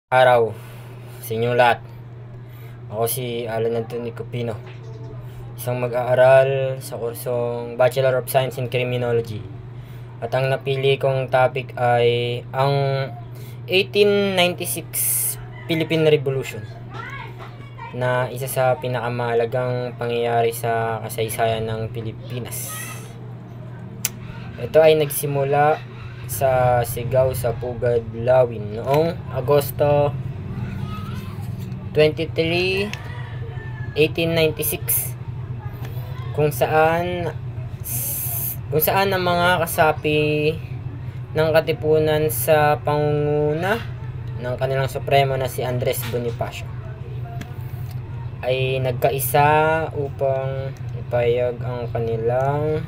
Araw sa inyong lahat. Ako si Alan Anthony Cupino, isang mag-aaral sa kursong Bachelor of Science in Criminology. At ang napili kong topic ay ang 1896 Philippine Revolution, na isa sa pinakamahalagang pangyayari sa kasaysayan ng Pilipinas. Ito ay nagsimula sa sigaw sa Pugad, Lawin noong Agosto 23, 1896, kung saan ang mga kasapi ng katipunan sa pangunguna ng kanilang supremo na si Andres Bonifacio ay nagkaisa upang ipahayag ang kanilang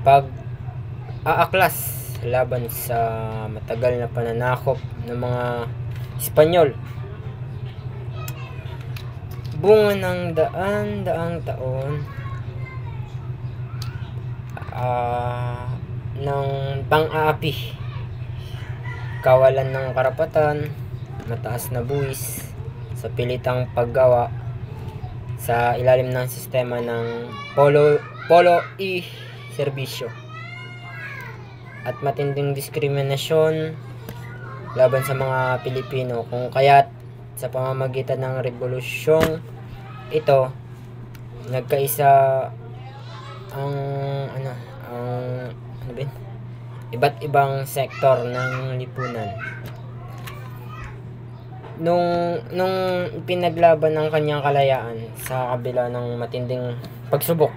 pag-aaklas laban sa matagal na pananakop ng mga Espanyol. Bunga ng daan-daang taon ng pang-aapi, kawalan ng karapatan, mataas na buwis sa pilitang paggawa sa ilalim ng sistema ng polo y serbisyo, at matinding diskriminasyon laban sa mga Pilipino, kung kaya't sa pamamagitan ng revolusyong ito nagkaisa ang iba't ibang sektor ng lipunan. Nung pinaglaban ng kanyang kalayaan sa kabila ng matinding pagsubok,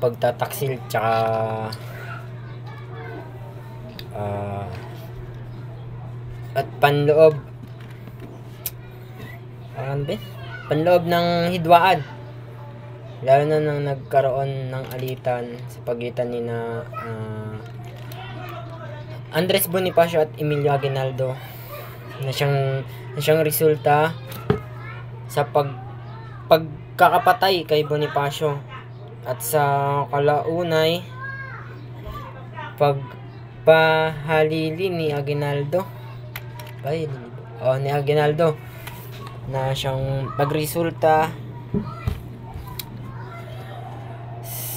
pagtataksil, tsaka at panloob ng hidwaan, lalo na nang nagkaroon ng alitan sa pagitan ni Andres Bonifacio at Emilio Aguinaldo, na siyang resulta sa pagkakapatay kay Bonifacio, at sa kalaunay pagpahalili ni Aguinaldo na siyang pagresulta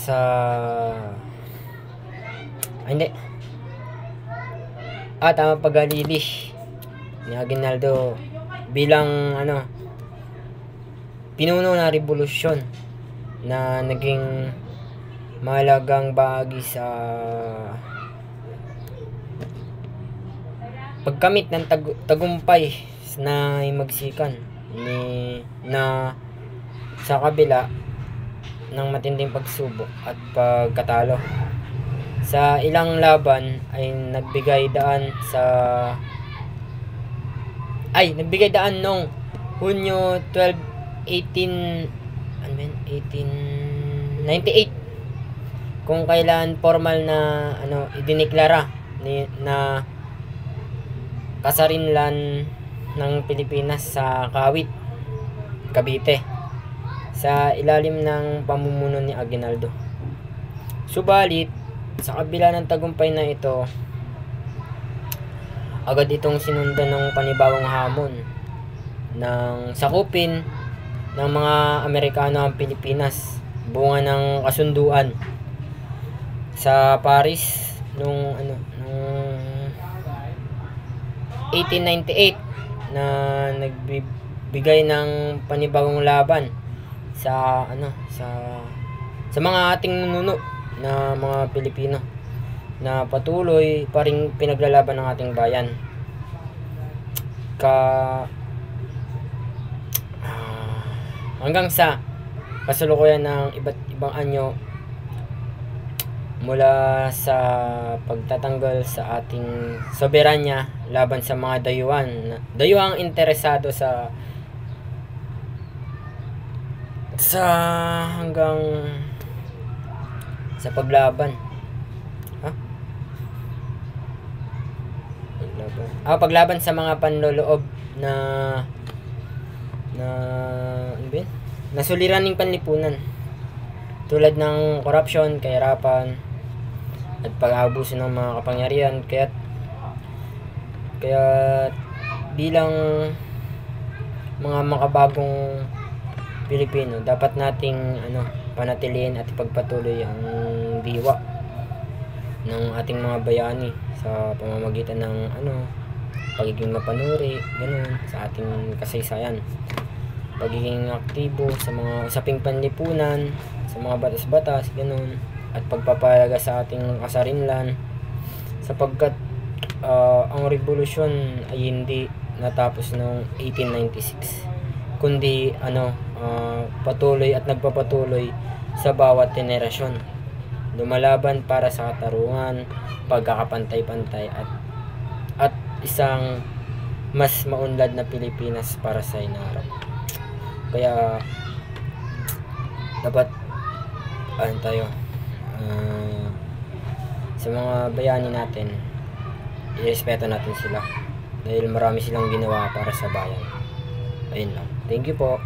sa paghalili ni Aguinaldo bilang pinuno na revolusyon na naging mahalagang bahagi sa pagkamit ng tagumpay na magsikan na sa kabila ng matinding pagsubok at pagkatalo sa ilang laban ay nagbigay daan noong Hunyo 12, 1898, kung kailan formal na idineklara na kasarinlan ng Pilipinas sa Kawit, Cavite, sa ilalim ng pamumuno ni Aguinaldo. Subalit, sa kabila ng tagumpay na ito, agad itong sinundan ng panibagong hamon ng sakupin ng mga Amerikano ang Pilipinas, bunga ng kasunduan sa Paris noong 1898, na nagbibigay ng panibagong laban sa mga ating nuno na mga Pilipino, na patuloy pa ring pinaglalaban ng ating bayan hanggang sa kasalukuyan ng iba't ibang anyo, mula sa pagtatanggal sa ating soberanya laban sa mga dayuhang interesado sa hanggang sa paglaban sa mga panloloob na suliraning panlipunan, tulad ng korupsyon, kahirapan, at pag-aabuso ng mga kapangyarihan. Kaya't Kaya bilang mga makabagong Pilipino, dapat nating panatilihin at ipagpatuloy ang diwa ng ating mga bayani sa pamamagitan ng pagiging mapanuri, ganun, sa ating kasaysayan, pagiging aktibo sa mga usaping panlipunan, sa mga batas-batas, ganun, at pagpapahalaga sa ating kasarinlan, sapagkat ang revolusyon ay hindi natapos noong 1896, kundi patuloy at nagpapatuloy sa bawat henerasyon, lumalaban para sa katarungan, pagkakapantay-pantay at isang mas maunlad na Pilipinas para sa hinaharap. Kaya dapat tayo sa mga bayani natin, irespeto natin sila dahil marami silang ginawa para sa bayan. Ayun lang. Thank you po.